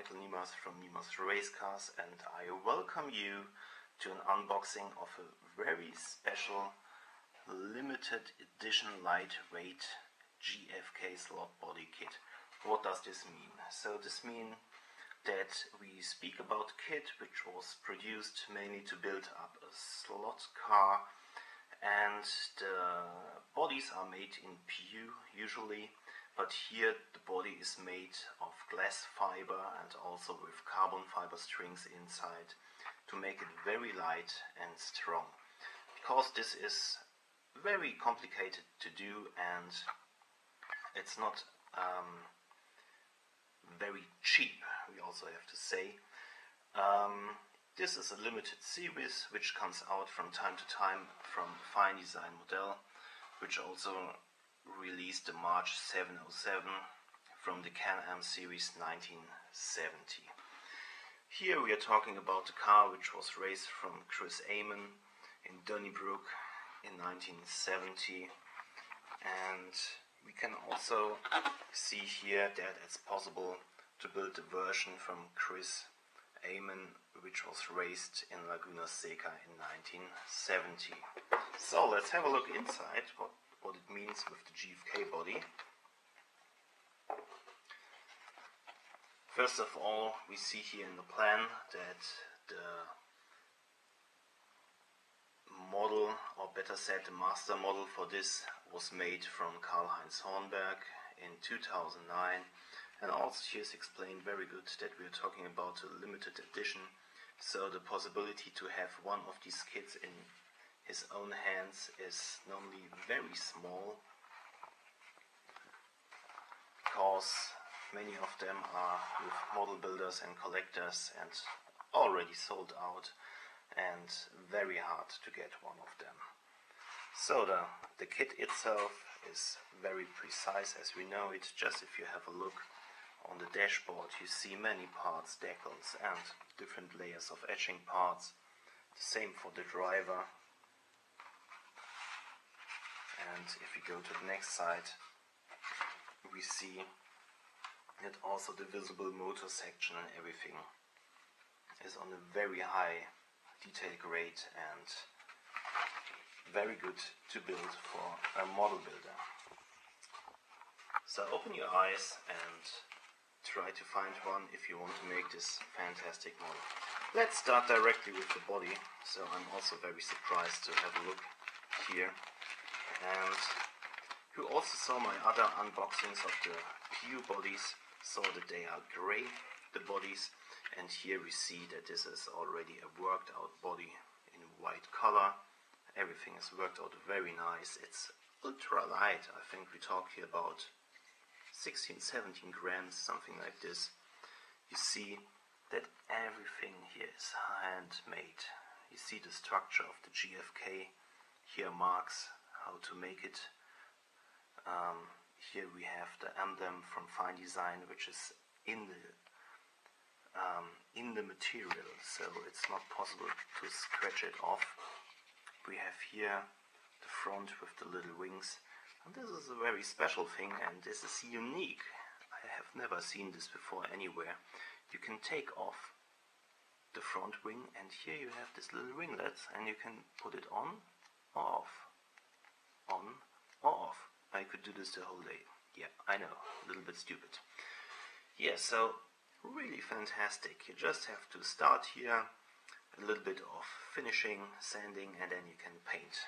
Michael Niemas from Niemas Racecars, and I welcome you to an unboxing of a very special limited edition lightweight GFK Slot-Body-Kit. What does this mean? So this means that we speak about a kit which was produced mainly to build up a slot car, and the bodies are made in PU usually, but here the body is made of glass fiber and also with carbon fiber strings inside to make it very light and strong. Because this is very complicated to do and it's not very cheap, we also have to say. This is a limited series which comes out from time to time from Fein-Design-Modell, which also released the March 707 from the Can-Am series 1970. Here we are talking about the car which was raced from Chris Amon in Donnybrook in 1970, and we can also see here that it's possible to build a version from Chris Amon which was raced in Laguna Seca in 1970. So let's have a look inside what it means with the GFK body. First of all, we see here in the plan that the model, or better said the master model for this, was made from Karl-Heinz Hornberg in 2009, and also here is explained very good that we are talking about a limited edition, so the possibility to have one of these kits in his own hands is normally very small, because many of them are with model builders and collectors and already sold out and very hard to get one of them. So the kit itself is very precise, as we know it. Just if you have a look on the dashboard, you see many parts, decals and different layers of etching parts. The same for the driver. And if we go to the next side, we see that also the visible motor section and everything is on a very high detail grade and very good to build for a model builder. So open your eyes and try to find one if you want to make this fantastic model. Let's start directly with the body. So I'm also very surprised to have a look here. And who also saw my other unboxings of the PU bodies saw that they are grey, the bodies, and here we see that this is already a worked out body in white color. Everything is worked out very nice. It's ultra light. I think we talk here about 16-17 grams, something like this. You see that everything here is handmade. You see the structure of the GFK here marks how to make it. Here we have the emblem from Fein-Design, which is in the material, so it's not possible to scratch it off. We have here the front with the little wings, and this is a very special thing, and this is unique. I have never seen this before anywhere. You can take off the front wing, and here you have this little ringlets, and you can put it on or off. On or off. I could do this the whole day. Yeah, I know, a little bit stupid. Yeah, so really fantastic. You just have to start here, a little bit of finishing, sanding, and then you can paint.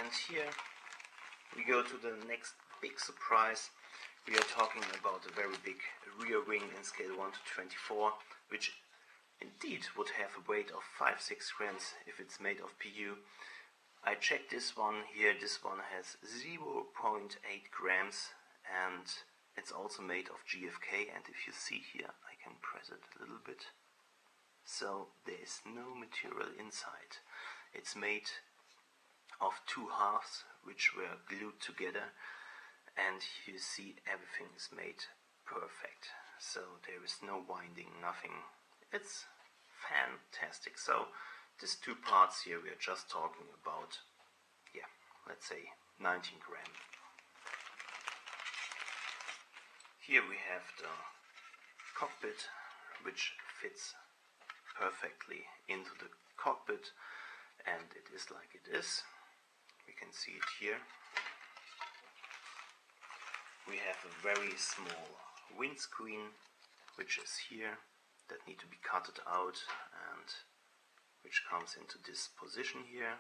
And here we go to the next big surprise. We are talking about a very big rear wing in scale 1 to 24, which indeed would have a weight of 5-6 grams if it's made of PU. I checked this one here. This one has 0.8 grams and it's also made of GFK, and if you see here, I can press it a little bit. So there's no material inside. It's made of two halves which were glued together, and you see everything is made perfect. So there is no winding, nothing. It's fantastic. So these two parts here we are just talking about, yeah, let's say 19 grams. Here we have the cockpit, which fits perfectly into the cockpit, and it is like it is. We can see it here. We have a very small windscreen, which is here, that need to be cutted out, and which comes into this position here.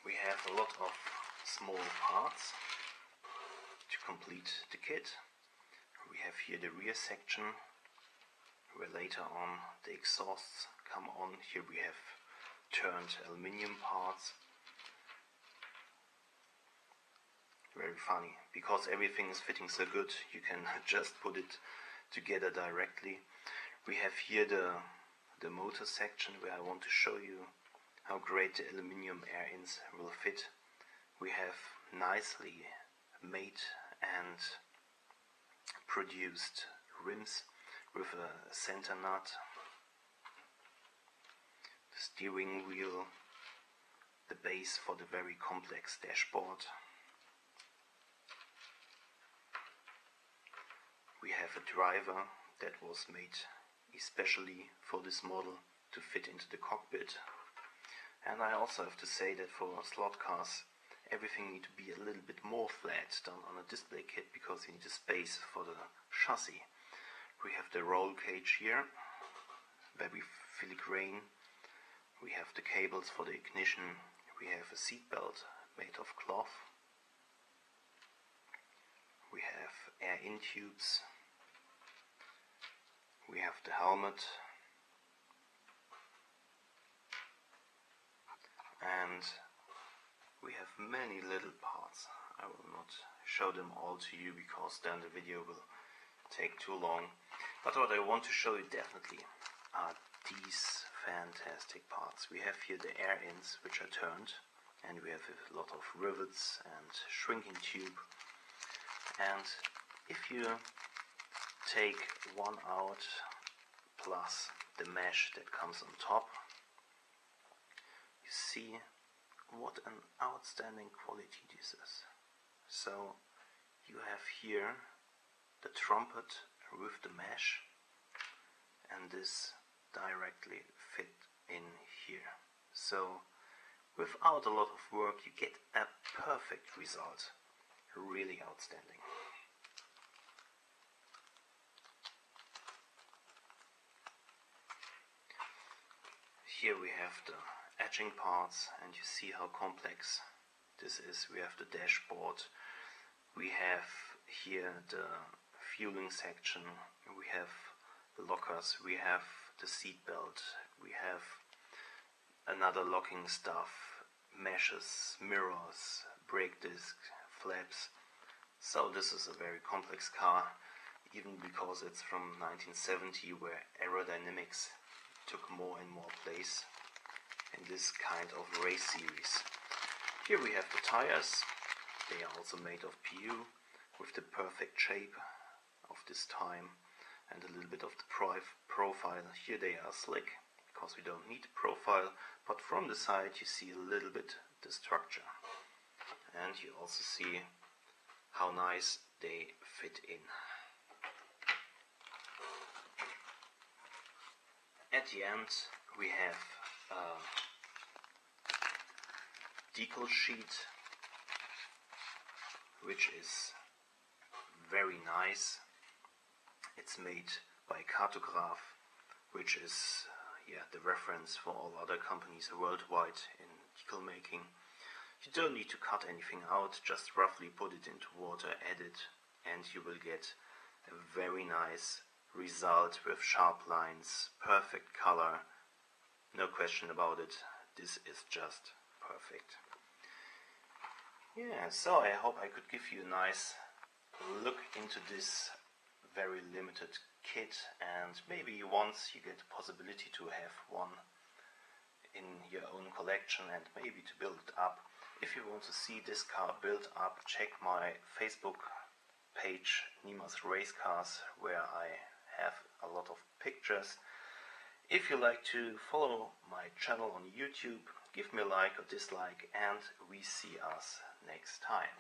We have a lot of small parts to complete the kit. We have here the rear section, where later on the exhausts come on. Here we have turned aluminium parts. Very funny, because everything is fitting so good, you can just put it together directly. We have here the motor section, where I want to show you how great the aluminium air ins will fit. We have nicely made and produced rims with a center nut, the steering wheel, the base for the very complex dashboard. We have a driver that was made especially for this model to fit into the cockpit. And I also have to say that for slot cars, everything needs to be a little bit more flat than on a display kit, because you need a space for the chassis. We have the roll cage here, very filigrane. We have the cables for the ignition. We have a seat belt made of cloth. We have air in tubes. We have the helmet. And we have many little parts. I will not show them all to you, because then the video will take too long. But what I want to show you definitely are these fantastic parts. We have here the air ins, which are turned, and we have a lot of rivets and shrinking tube. And if you take one out plus the mesh that comes on top, you see what an outstanding quality this is. So you have here the trumpet with the mesh, and this directly fit in here. So without a lot of work you get a perfect result. Really outstanding. Here we have the etching parts, and you see how complex this is. We have the dashboard, we have here the fueling section, we have the lockers, we have the seat belt, we have another locking stuff, meshes, mirrors, brake disc, flaps. So this is a very complex car, even because it's from 1970, where aerodynamics took more and more place in this kind of race series. Here we have the tires. They are also made of PU with the perfect shape of this time and a little bit of the profile. Here they are slick because we don't need profile, but from the side you see a little bit the structure, and you also see how nice they fit in. At the end we have a decal sheet, which is very nice. It's made by Cartograph, which is the reference for all other companies worldwide in decal making. You don't need to cut anything out, just roughly put it into water, add it, and you will get a very nice result with sharp lines, perfect color, no question about it. This is just perfect. Yeah, so I hope I could give you a nice look into this very limited kit, and maybe once you get the possibility to have one in your own collection and maybe to build it up. If you want to see this car built up, check my Facebook page, Niemas Racecars, where I have a lot of pictures If you like to follow my channel on YouTube, give me a like or dislike, and we see us next time.